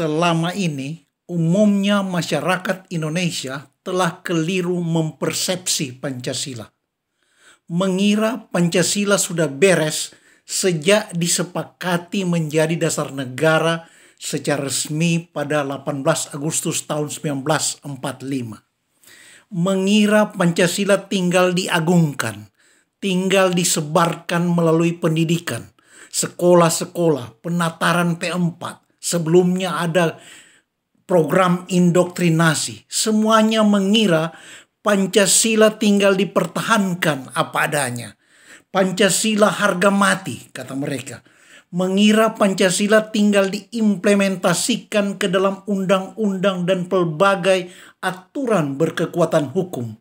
Selama ini, umumnya masyarakat Indonesia telah keliru mempersepsi Pancasila. Mengira Pancasila sudah beres sejak disepakati menjadi dasar negara secara resmi pada 18 Agustus tahun 1945. Mengira Pancasila tinggal diagungkan, tinggal disebarkan melalui pendidikan, sekolah-sekolah, penataran P4. Sebelumnya ada program indoktrinasi. Semuanya mengira Pancasila tinggal dipertahankan apa adanya. Pancasila harga mati, kata mereka. Mengira Pancasila tinggal diimplementasikan ke dalam undang-undang dan pelbagai aturan berkekuatan hukum,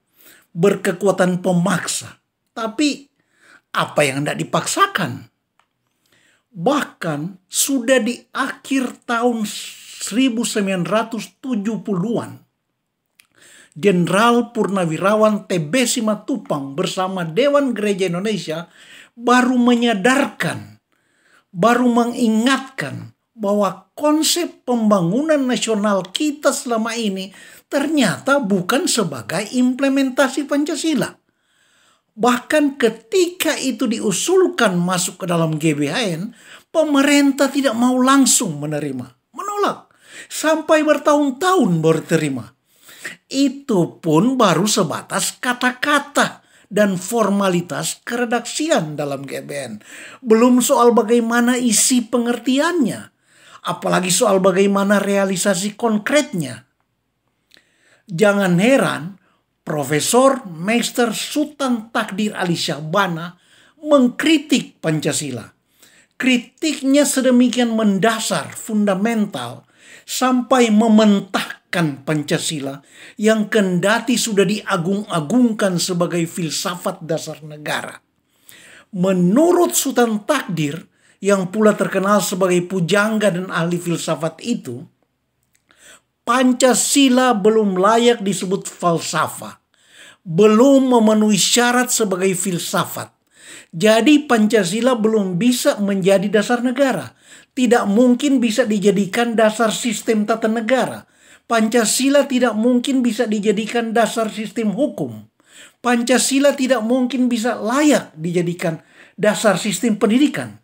berkekuatan pemaksa. Tapi apa yang tidak dipaksakan? Bahkan sudah di akhir tahun 1970-an, Jenderal Purnawirawan TB Simatupang bersama Dewan Gereja Indonesia baru menyadarkan, baru mengingatkan bahwa konsep pembangunan nasional kita selama ini ternyata bukan sebagai implementasi Pancasila. Bahkan ketika itu diusulkan masuk ke dalam GBHN, pemerintah tidak mau langsung menerima, menolak. Sampai bertahun-tahun baru terima. Itu pun baru sebatas kata-kata dan formalitas keredaksian dalam GBHN. Belum soal bagaimana isi pengertiannya, apalagi soal bagaimana realisasi konkretnya. Jangan heran Profesor Meister Sultan Takdir Ali Syahbana mengkritik Pancasila. Kritiknya sedemikian mendasar, fundamental, sampai mementahkan Pancasila yang kendati sudah diagung-agungkan sebagai filsafat dasar negara. Menurut Sultan Takdir, yang pula terkenal sebagai pujangga dan ahli filsafat itu, Pancasila belum layak disebut falsafah, belum memenuhi syarat sebagai filsafat. Jadi Pancasila belum bisa menjadi dasar negara. Tidak mungkin bisa dijadikan dasar sistem tata negara. Pancasila tidak mungkin bisa dijadikan dasar sistem hukum. Pancasila tidak mungkin bisa layak dijadikan dasar sistem pendidikan.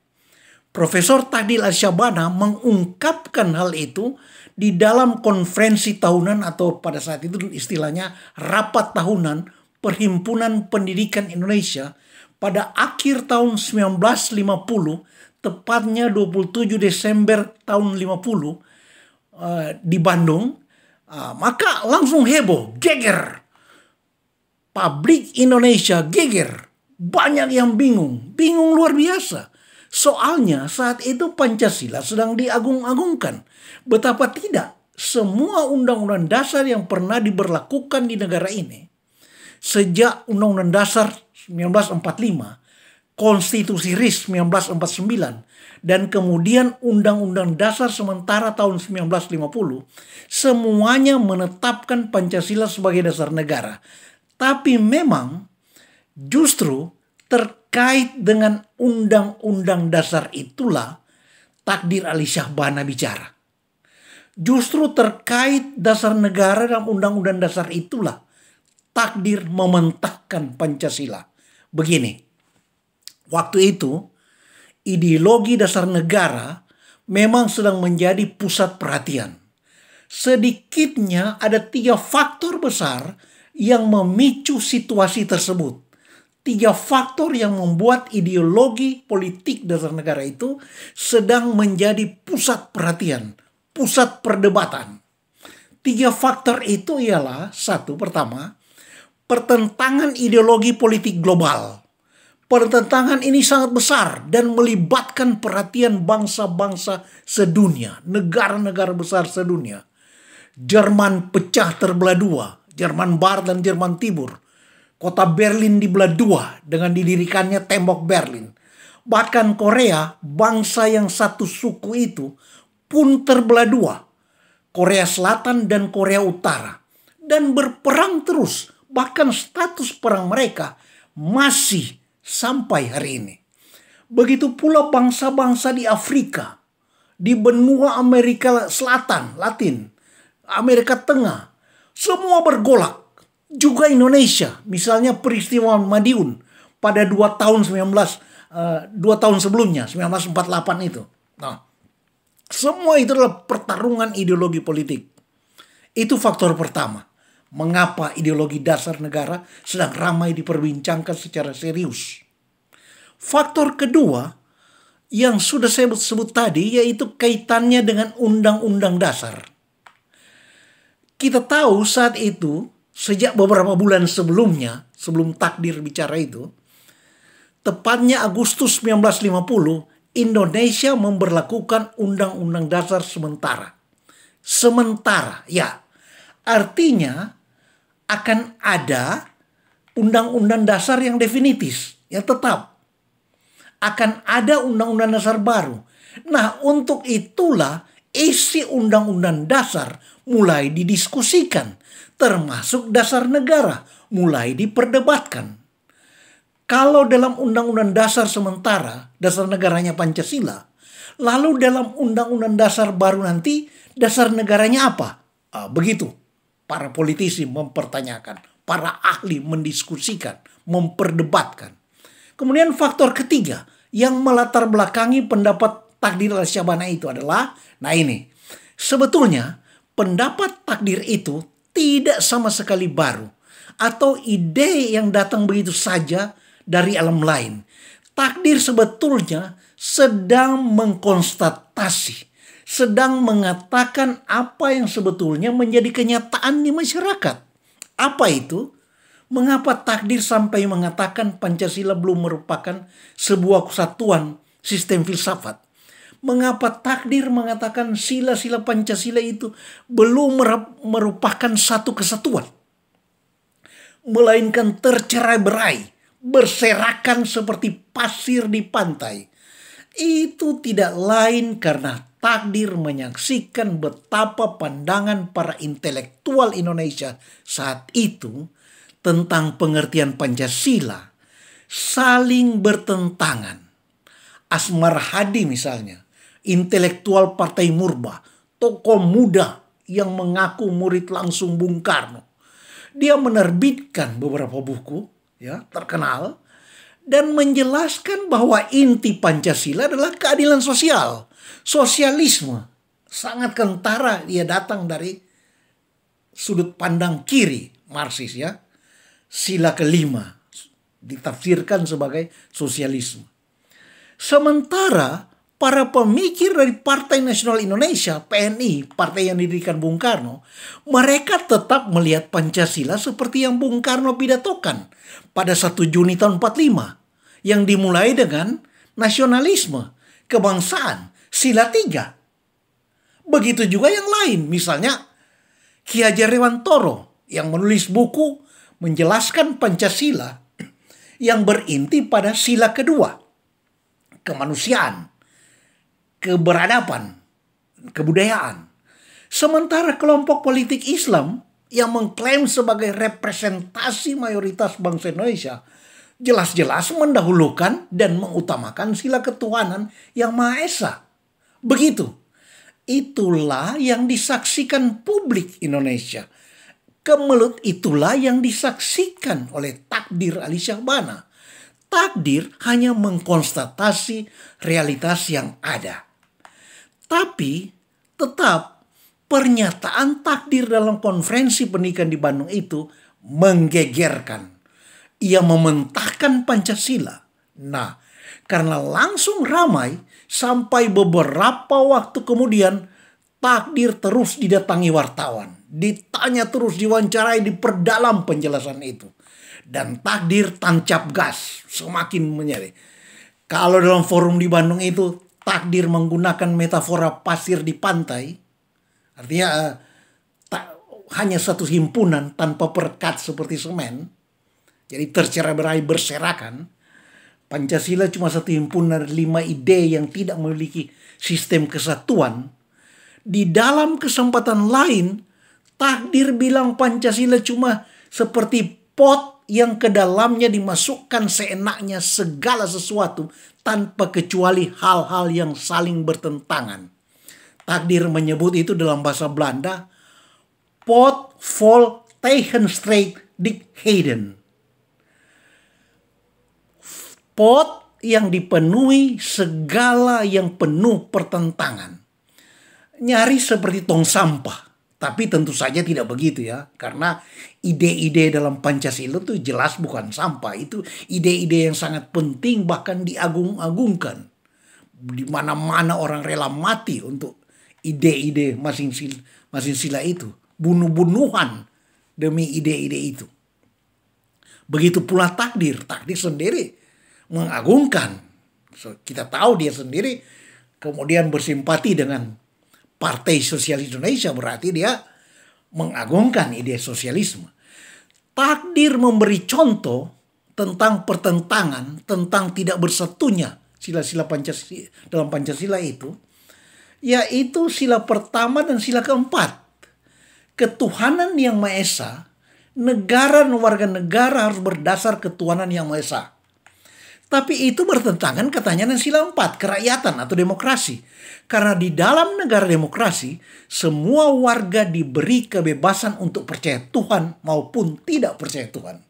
Profesor Takdir Al-Syabana mengungkapkan hal itu di dalam konferensi tahunan atau pada saat itu istilahnya rapat tahunan Perhimpunan Pendidikan Indonesia pada akhir tahun 1950, tepatnya 27 Desember tahun 50 di Bandung. Maka langsung heboh, geger. Publik Indonesia geger. Banyak yang bingung luar biasa. Soalnya saat itu Pancasila sedang diagung-agungkan. Betapa tidak, semua undang-undang dasar yang pernah diberlakukan di negara ini, sejak Undang-Undang Dasar 1945, Konstitusi RIS 1949, dan kemudian Undang-Undang Dasar sementara tahun 1950, semuanya menetapkan Pancasila sebagai dasar negara. Tapi memang justru terkait dengan Undang-Undang Dasar itulah Takdir Ali Syahbana bicara. Justru terkait dasar negara dan Undang-Undang Dasar itulah Takdir mementahkan Pancasila. Begini, waktu itu ideologi dasar negara memang sedang menjadi pusat perhatian. Sedikitnya ada 3 faktor besar yang memicu situasi tersebut. 3 faktor yang membuat ideologi politik dasar negara itu sedang menjadi pusat perhatian, pusat perdebatan. 3 faktor itu ialah, satu, pertama, pertentangan ideologi politik global. Pertentangan ini sangat besar dan melibatkan perhatian bangsa-bangsa sedunia, negara-negara besar sedunia. Jerman pecah terbelah 2, Jerman Barat dan Jerman Timur. Kota Berlin dibelah 2 dengan didirikannya tembok Berlin. Bahkan Korea, bangsa yang satu suku itu pun terbelah 2. Korea Selatan dan Korea Utara. Dan berperang terus. Bahkan status perang mereka masih sampai hari ini. Begitu pula bangsa-bangsa di Afrika, di benua Amerika Selatan, Latin, Amerika Tengah, semua bergolak. Juga Indonesia, misalnya peristiwa Madiun pada 2 tahun sebelumnya, 1948 itu. Nah, semua itu adalah pertarungan ideologi politik. Itu faktor pertama. Mengapa ideologi dasar negara sedang ramai diperbincangkan secara serius. Faktor kedua yang sudah saya sebut tadi, yaitu kaitannya dengan undang-undang dasar. Kita tahu saat itu, sejak beberapa bulan sebelumnya, sebelum takdir bicara itu, tepatnya Agustus 1950, Indonesia memberlakukan undang-undang dasar sementara. Sementara, ya. Artinya akan ada undang-undang dasar yang definitif, yang tetap. Akan ada undang-undang dasar baru. Nah, untuk itulah isi undang-undang dasar mulai didiskusikan, termasuk dasar negara mulai diperdebatkan. Kalau dalam undang-undang dasar sementara, dasar negaranya Pancasila, lalu dalam undang-undang dasar baru nanti, dasar negaranya apa? Begitu. Para politisi mempertanyakan, para ahli mendiskusikan, memperdebatkan. Kemudian faktor ketiga yang melatar belakangi pendapat takdir al-Syabana itu adalah, nah ini, sebetulnya pendapat takdir itu tidak sama sekali baru atau ide yang datang begitu saja dari alam lain. Takdir sebetulnya sedang mengkonstatasi, sedang mengatakan apa yang sebetulnya menjadi kenyataan di masyarakat. Apa itu? Mengapa takdir sampai mengatakan Pancasila belum merupakan sebuah kesatuan sistem filsafat? Mengapa takdir mengatakan sila-sila Pancasila itu belum merupakan satu kesatuan? Melainkan tercerai-berai, berserakan seperti pasir di pantai. Itu tidak lain karena takdir menyaksikan betapa pandangan para intelektual Indonesia saat itu tentang pengertian Pancasila saling bertentangan. Asmar Hadi misalnya, intelektual Partai Murba, tokoh muda yang mengaku murid langsung Bung Karno. Dia menerbitkan beberapa buku ya terkenal dan menjelaskan bahwa inti Pancasila adalah keadilan sosial. Sosialisme sangat kentara dia datang dari sudut pandang kiri Marxis ya. Sila kelima ditafsirkan sebagai sosialisme. Sementara para pemikir dari Partai Nasional Indonesia, PNI, partai yang didirikan Bung Karno, mereka tetap melihat Pancasila seperti yang Bung Karno pidatokan pada 1 Juni tahun 45 yang dimulai dengan nasionalisme, kebangsaan, sila 3. Begitu juga yang lain, misalnya Ki Hajar Dewantoro yang menulis buku menjelaskan Pancasila yang berinti pada sila kedua, kemanusiaan, keberadaban, kebudayaan. Sementara kelompok politik Islam yang mengklaim sebagai representasi mayoritas bangsa Indonesia jelas-jelas mendahulukan dan mengutamakan sila ketuhanan yang Maha Esa. Begitu. Itulah yang disaksikan publik Indonesia. Kemelut itulah yang disaksikan oleh takdir Ali Syahbana. Takdir hanya mengkonstatasi realitas yang ada. Tapi tetap pernyataan takdir dalam konferensi pendidikan di Bandung itu menggegerkan. Ia mementahkan Pancasila. Nah, karena langsung ramai sampai beberapa waktu kemudian takdir terus didatangi wartawan. Ditanya terus, diwawancarai, diperdalam penjelasan itu. Dan takdir tancap gas, semakin menyeri. Kalau dalam forum di Bandung itu, takdir menggunakan metafora pasir di pantai. Artinya hanya satu himpunan tanpa perekat seperti semen. Jadi tercerai-berai berserakan. Pancasila cuma satu himpunan 5 ide yang tidak memiliki sistem kesatuan. Di dalam kesempatan lain, takdir bilang Pancasila cuma seperti pot yang ke dalamnya dimasukkan seenaknya segala sesuatu tanpa kecuali hal-hal yang saling bertentangan. Takdir menyebut itu dalam bahasa Belanda, pot vol tegenstrijd dikheden. Pot yang dipenuhi segala yang penuh pertentangan. Nyaris seperti tong sampah. Tapi tentu saja tidak begitu ya. Karena ide-ide dalam Pancasila itu jelas bukan sampah. Itu ide-ide yang sangat penting, bahkan diagung-agungkan. Di mana-mana orang rela mati untuk ide-ide masing sila itu. Bunuh-bunuhan demi ide-ide itu. Begitu pula takdir. Takdir sendiri mengagungkan. Kita tahu dia sendiri kemudian bersimpati dengan Partai Sosialis Indonesia, berarti dia mengagungkan ide sosialisme. Takdir memberi contoh tentang pertentangan, tentang tidak bersatunya sila-sila Pancasila dalam Pancasila itu, yaitu sila pertama dan sila keempat. Ketuhanan yang Maha Esa, negara dan warga negara harus berdasar ketuhanan yang Maha Esa. Tapi itu bertentangan katanya dengan sila 4, kerakyatan atau demokrasi. Karena di dalam negara demokrasi, semua warga diberi kebebasan untuk percaya Tuhan maupun tidak percaya Tuhan.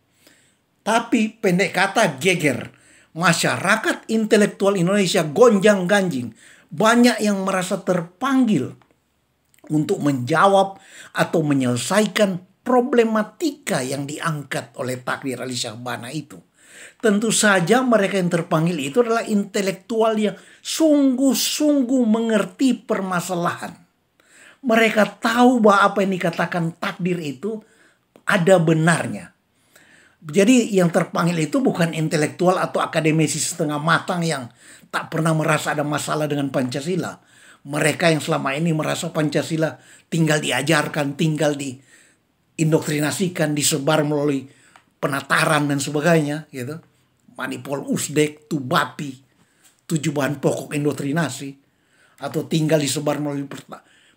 Tapi pendek kata geger, masyarakat intelektual Indonesia gonjang-ganjing. Banyak yang merasa terpanggil untuk menjawab atau menyelesaikan problematika yang diangkat oleh Takdir Ali Syahbana itu. Tentu saja mereka yang terpanggil itu adalah intelektual yang sungguh-sungguh mengerti permasalahan. Mereka tahu bahwa apa yang dikatakan takdir itu ada benarnya. Jadi yang terpanggil itu bukan intelektual atau akademisi setengah matang yang tak pernah merasa ada masalah dengan Pancasila. Mereka yang selama ini merasa Pancasila tinggal diajarkan, tinggal diindoktrinasikan, disebar melalui penataran dan sebagainya, gitu. Manipul Usdek, Tubapi, 7 bahan pokok indoktrinasi, atau tinggal disebar melalui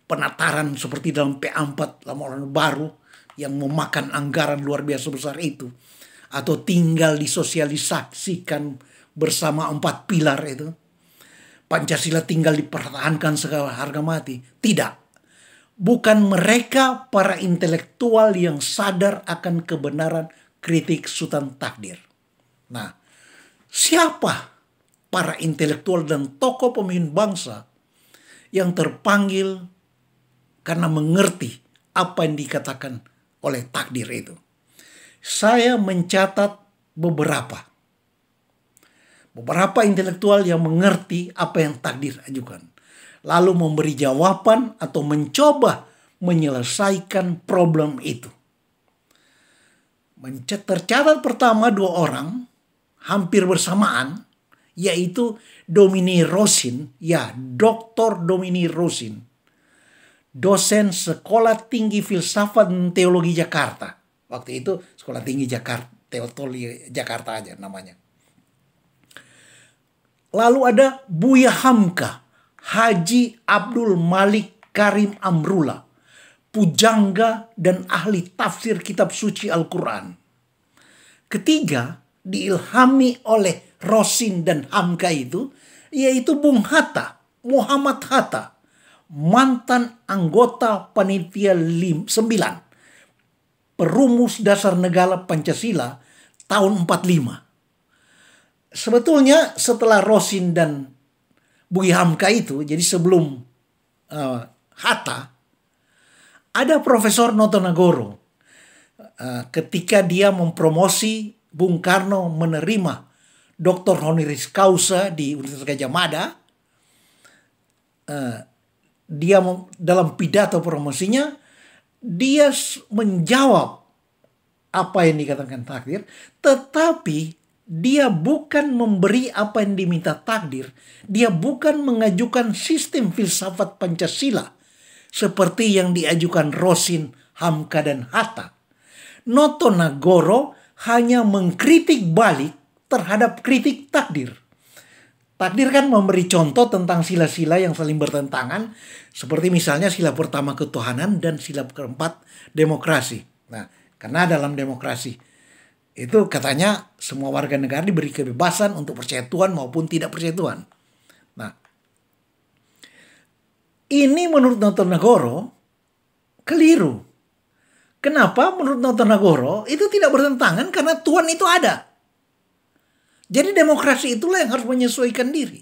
penataran seperti dalam P4 Lama Orde Baru yang memakan anggaran luar biasa besar itu, atau tinggal disosialisasikan bersama 4 pilar itu. Pancasila tinggal dipertahankan segala harga mati. Tidak. Bukan mereka para intelektual yang sadar akan kebenaran kritik Sultan Takdir. Nah, siapa para intelektual dan tokoh pemimpin bangsa yang terpanggil karena mengerti apa yang dikatakan oleh takdir itu? Saya mencatat beberapa intelektual yang mengerti apa yang takdir ajukan, lalu memberi jawaban atau mencoba menyelesaikan problem itu. Tercatat pertama 2 orang hampir bersamaan, yaitu Dominique Rosin, ya Dr. Dominique Rosin, dosen Sekolah Tinggi Filsafat dan Teologi Jakarta. Waktu itu Sekolah Tinggi Teologi Jakarta aja namanya. Lalu ada Buya Hamka, Haji Abdul Malik Karim Amrullah, pujangga dan ahli tafsir kitab suci Al-Quran. Ketiga, diilhami oleh Rosin dan Hamka itu, yaitu Bung Hatta, Muhammad Hatta, mantan anggota Panitia 9, perumus dasar negara Pancasila tahun 45. Sebetulnya setelah Rosin dan Buya Hamka itu, jadi sebelum Hatta, ada Profesor Noto Nagoro. Ketika dia mempromosi Bung Karno menerima Dr. Honoris Causa di Universitas Gadjah Mada, dia dalam pidato promosinya, dia menjawab apa yang dikatakan takdir, tetapi dia bukan memberi apa yang diminta takdir. Dia bukan mengajukan sistem filsafat Pancasila seperti yang diajukan Rosin, Hamka, dan Hatta. Noto Nagoro hanya mengkritik balik terhadap kritik takdir. Takdir kan memberi contoh tentang sila-sila yang saling bertentangan, seperti misalnya sila pertama ketuhanan dan sila keempat demokrasi. Nah, karena dalam demokrasi itu katanya semua warga negara diberi kebebasan untuk percaya Tuhan maupun tidak percaya Tuhan. Nah, Ini menurut Notonegoro keliru. Kenapa menurut Notonegoro itu tidak bertentangan karena Tuhan itu ada. Jadi demokrasi itulah yang harus menyesuaikan diri.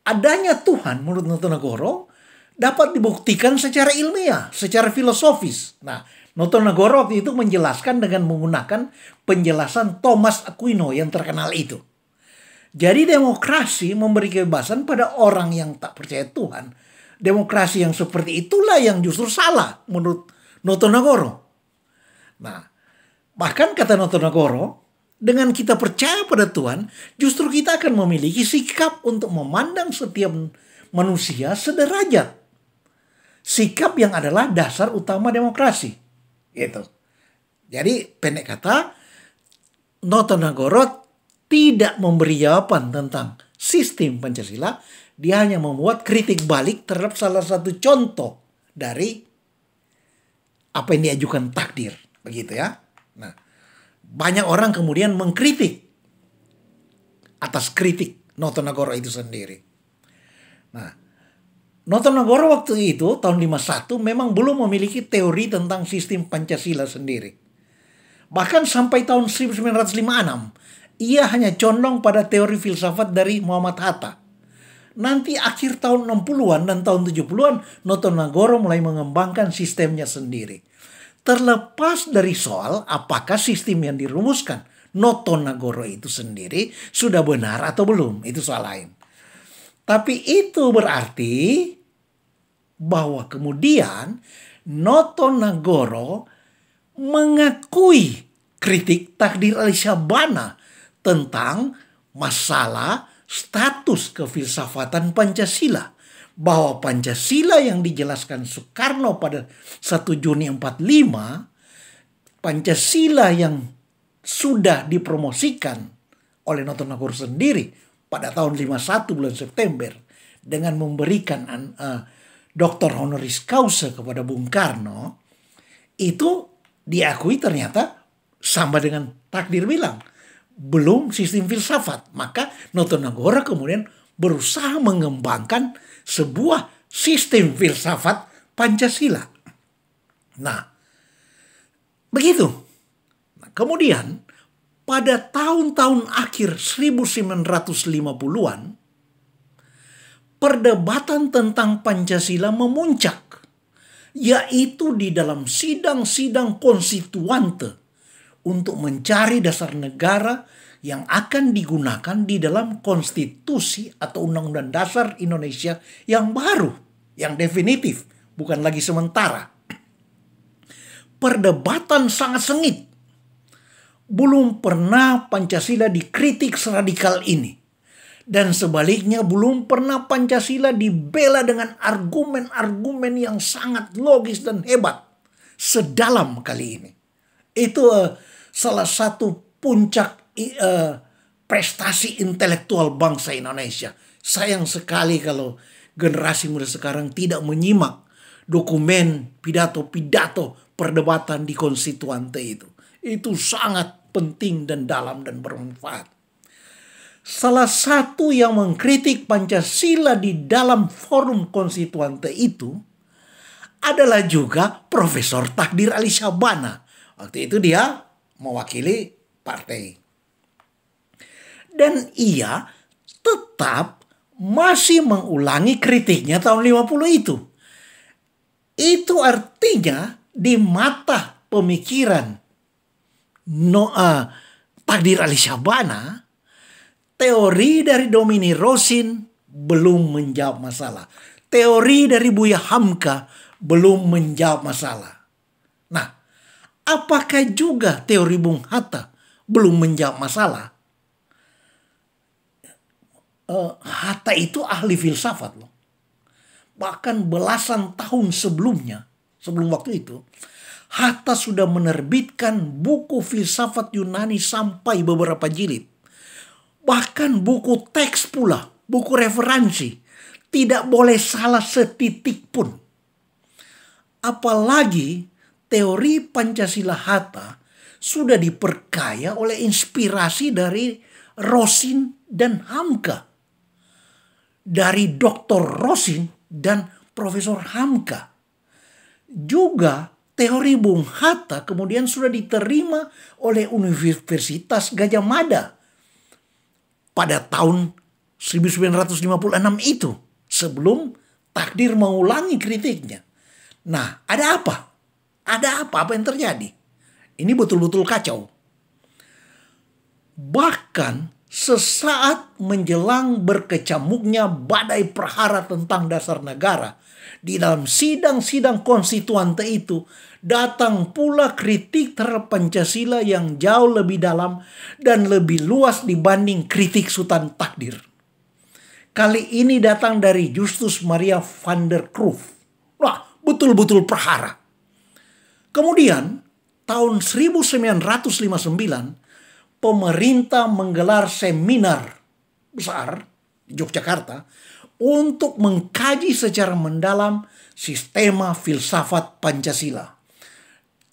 Adanya Tuhan menurut Notonegoro dapat dibuktikan secara ilmiah, secara filosofis. Nah, Notonegoro waktu itu menjelaskan dengan menggunakan penjelasan Thomas Aquino yang terkenal itu. Jadi demokrasi memberi kebebasan pada orang yang tak percaya Tuhan. Demokrasi yang seperti itulah yang justru salah menurut Notonegoro. Nah, bahkan kata Notonegoro, dengan kita percaya pada Tuhan, justru kita akan memiliki sikap untuk memandang setiap manusia sederajat. Sikap yang adalah dasar utama demokrasi. Gitu. Jadi pendek kata, Notonegoro tidak memberi jawaban tentang sistem Pancasila. Dia hanya membuat kritik balik terhadap salah satu contoh dari apa yang diajukan takdir. Begitu ya. Nah, banyak orang kemudian mengkritik atas kritik Notonegoro itu sendiri. Nah, Notonegoro waktu itu tahun 51 memang belum memiliki teori tentang sistem Pancasila sendiri. Bahkan sampai tahun 1956, ia hanya condong pada teori filsafat dari Muhammad Hatta. Nanti akhir tahun 60-an dan tahun 70-an, Notonegoro mulai mengembangkan sistemnya sendiri. Terlepas dari soal apakah sistem yang dirumuskan Notonegoro itu sendiri sudah benar atau belum, itu soal lain. Tapi itu berarti bahwa kemudian Notonegoro mengakui kritik takdir Alisabana tentang masalah status kefilsafatan Pancasila. Bahwa Pancasila yang dijelaskan Soekarno pada 1 Juni 45, Pancasila yang sudah dipromosikan oleh Notonegoro sendiri pada tahun 51 bulan September dengan memberikan Dr. honoris causa kepada Bung Karno, itu diakui ternyata sama dengan takdir bilang. Belum sistem filsafat. Maka Notonegoro kemudian berusaha mengembangkan sebuah sistem filsafat Pancasila. Nah, begitu. Nah, kemudian pada tahun-tahun akhir 1950-an, perdebatan tentang Pancasila memuncak, yaitu di dalam sidang-sidang konstituante untuk mencari dasar negara yang akan digunakan di dalam konstitusi atau undang-undang dasar Indonesia yang baru, yang definitif, bukan lagi sementara. Perdebatan sangat sengit. Belum pernah Pancasila dikritik seradikal ini. Dan sebaliknya belum pernah Pancasila dibela dengan argumen-argumen yang sangat logis dan hebat sedalam kali ini. Itu salah satu puncak prestasi intelektual bangsa Indonesia. Sayang sekali kalau generasi muda sekarang tidak menyimak dokumen pidato-pidato perdebatan di konstituante itu. Itu sangat penting dan dalam dan bermanfaat. Salah satu yang mengkritik Pancasila di dalam forum konstituante itu adalah juga Profesor Takdir Alisabana. Waktu itu dia mewakili partai. Dan ia tetap masih mengulangi kritiknya tahun 50 itu. Itu artinya di mata pemikiran Takdir Alisabana, teori dari Domini Rosin belum menjawab masalah. Teori dari Buya Hamka belum menjawab masalah. Nah, apakah juga teori Bung Hatta belum menjawab masalah? Hatta itu ahli filsafat loh. Bahkan belasan tahun sebelumnya, sebelum waktu itu, Hatta sudah menerbitkan buku filsafat Yunani sampai beberapa jilid. Bahkan buku teks pula, buku referensi. Tidak boleh salah setitik pun. Apalagi teori Pancasila Hatta sudah diperkaya oleh inspirasi dari Rosin dan Hamka. Dari Dr. Rosin dan Profesor Hamka. Juga teori Bung Hatta kemudian sudah diterima oleh Universitas Gadjah Mada pada tahun 1956 itu, sebelum takdir mengulangi kritiknya. Nah, ada apa? Ada apa? Apa yang terjadi? Ini betul-betul kacau. Bahkan sesaat menjelang berkecamuknya badai prahara tentang dasar negara, di dalam sidang-sidang konstituante itu datang pula kritik terhadap Pancasila yang jauh lebih dalam dan lebih luas dibanding kritik Sultan Takdir. Kali ini datang dari Justus Maria van der Cruyff. Wah, betul-betul prahara. Kemudian tahun 1959 pemerintah menggelar seminar besar di Yogyakarta untuk mengkaji secara mendalam sistema filsafat Pancasila.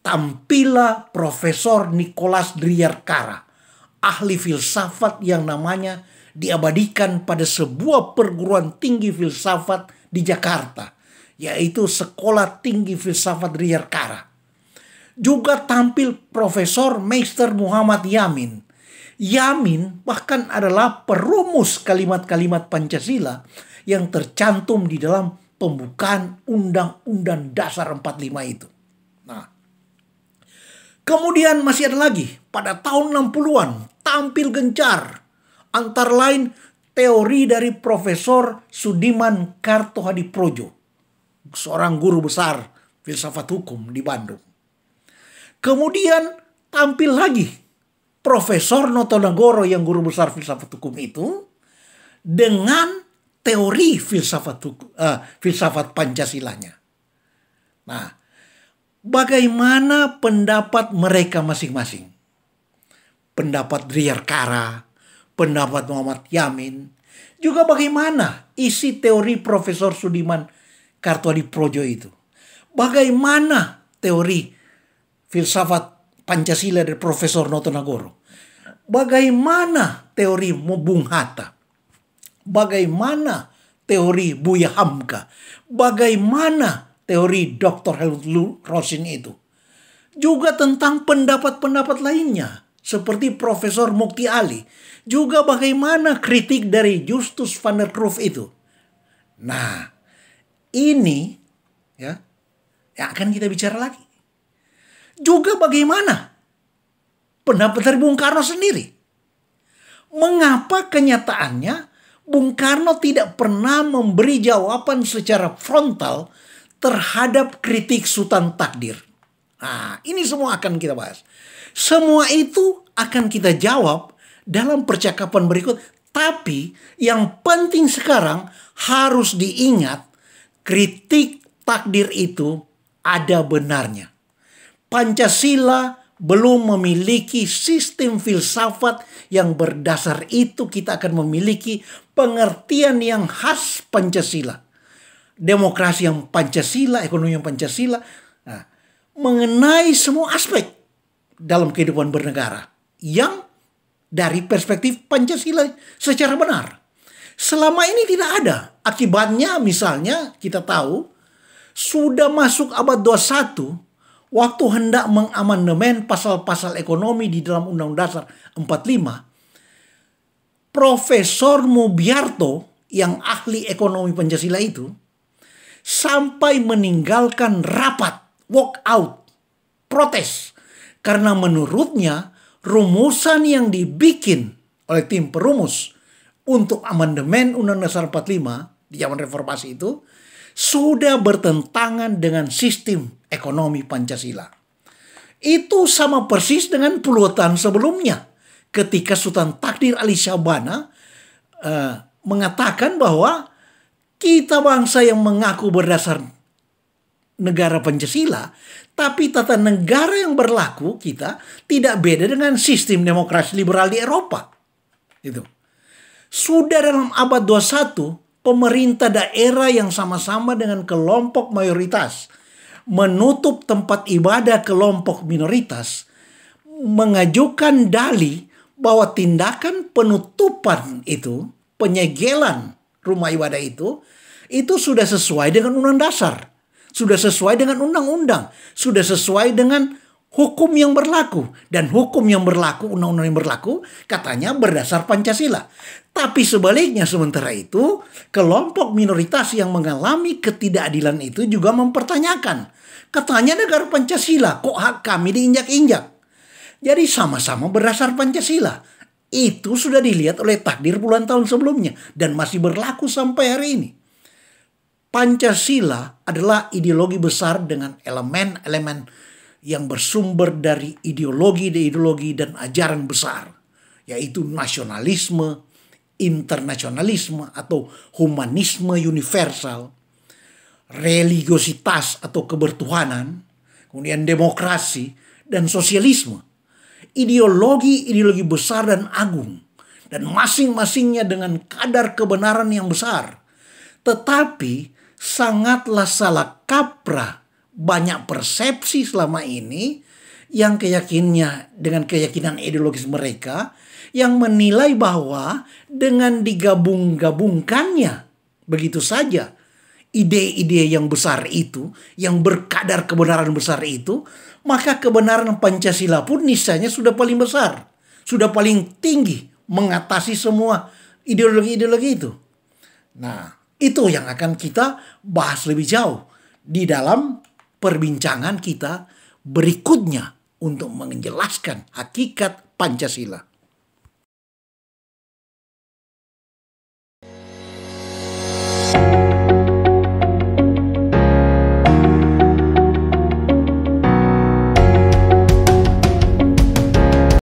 Tampillah Profesor Nicholas Driyarkara, ahli filsafat yang namanya diabadikan pada sebuah perguruan tinggi filsafat di Jakarta, yaitu Sekolah Tinggi Filsafat Driyarkara. Juga tampil Profesor Meister Muhammad Yamin. Yamin bahkan adalah perumus kalimat-kalimat Pancasila yang tercantum di dalam pembukaan Undang-Undang Dasar 45 itu. Nah, kemudian masih ada lagi pada tahun 60-an tampil gencar antara lain teori dari Profesor Sudiman Kartohadiprodjo, seorang guru besar filsafat hukum di Bandung. Kemudian tampil lagi Profesor Notonegoro yang guru besar filsafat hukum itu dengan teori filsafat Pancasilanya. Nah, bagaimana pendapat mereka masing-masing? Pendapat Driyarkara, pendapat Muhammad Yamin, juga bagaimana isi teori Profesor Sudiman Kartohadiprodjo itu? Bagaimana teori filsafat Pancasila dari Profesor Notonegoro? Bagaimana teori Bung Hatta? Bagaimana teori Buya Hamka? Bagaimana teori Dr. Helmut Rosin itu? Juga tentang pendapat-pendapat lainnya seperti Profesor Mukti Ali. Juga bagaimana kritik dari Justus van der Cruyff itu. Nah, ini ya yang akan kita bicara lagi. Juga bagaimana pendapat dari Bung Karno sendiri. Mengapa kenyataannya Bung Karno tidak pernah memberi jawaban secara frontal terhadap kritik Sultan Takdir? Nah, ini semua akan kita bahas. Semua itu akan kita jawab dalam percakapan berikut. Tapi yang penting sekarang harus diingat, kritik takdir itu ada benarnya. Pancasila belum memiliki sistem filsafat yang berdasar itu kita akan memiliki pengertian yang khas Pancasila. Demokrasi yang Pancasila, ekonomi yang Pancasila. Nah, mengenai semua aspek dalam kehidupan bernegara yang dari perspektif Pancasila secara benar. Selama ini tidak ada. Akibatnya misalnya kita tahu sudah masuk abad 21 waktu hendak mengamandemen pasal-pasal ekonomi di dalam Undang-Undang Dasar 45, Profesor Mubiarto yang ahli ekonomi Pancasila itu sampai meninggalkan rapat, walk out, protes. Karena menurutnya rumusan yang dibikin oleh tim perumus untuk amandemen Undang-Undang Dasar 45 di zaman reformasi itu sudah bertentangan dengan sistem ekonomi Pancasila. Itu sama persis dengan puluhan tahun sebelumnya ketika Sultan Takdir Ali Syahbana mengatakan bahwa kita bangsa yang mengaku berdasar negara Pancasila, tapi tata negara yang berlaku kita tidak beda dengan sistem demokrasi liberal di Eropa. Itu. Sudah dalam abad 21, pemerintah daerah yang sama-sama dengan kelompok mayoritas menutup tempat ibadah kelompok minoritas, mengajukan dalih bahwa tindakan penutupan itu, penyegelan rumah ibadah itu Itu sudah sesuai dengan undang dasar. Sudah sesuai dengan undang-undang. Sudah sesuai dengan hukum yang berlaku. Dan hukum yang berlaku, undang-undang yang berlaku, katanya berdasar Pancasila. Tapi sebaliknya sementara itu, kelompok minoritas yang mengalami ketidakadilan itu juga mempertanyakan. Katanya negara Pancasila, kok hak kami diinjak-injak? Jadi sama-sama berdasar Pancasila. Itu sudah dilihat oleh takdir puluhan tahun sebelumnya. Dan masih berlaku sampai hari ini. Pancasila adalah ideologi besar dengan elemen-elemen yang bersumber dari ideologi dan ajaran besar. Yaitu nasionalisme, internasionalisme atau humanisme universal, religiositas atau kebertuhanan, kemudian demokrasi dan sosialisme. Ideologi-ideologi besar dan agung, dan masing-masingnya dengan kadar kebenaran yang besar. Tetapi sangatlah salah kaprah banyak persepsi selama ini yang dengan keyakinan ideologis mereka yang menilai bahwa dengan digabung-gabungkannya begitu saja ide-ide yang besar itu, yang berkadar kebenaran besar itu, maka kebenaran Pancasila pun niscaya sudah paling besar, sudah paling tinggi mengatasi semua ideologi-ideologi itu. Nah, itu yang akan kita bahas lebih jauh di dalam perbincangan kita berikutnya untuk menjelaskan hakikat Pancasila.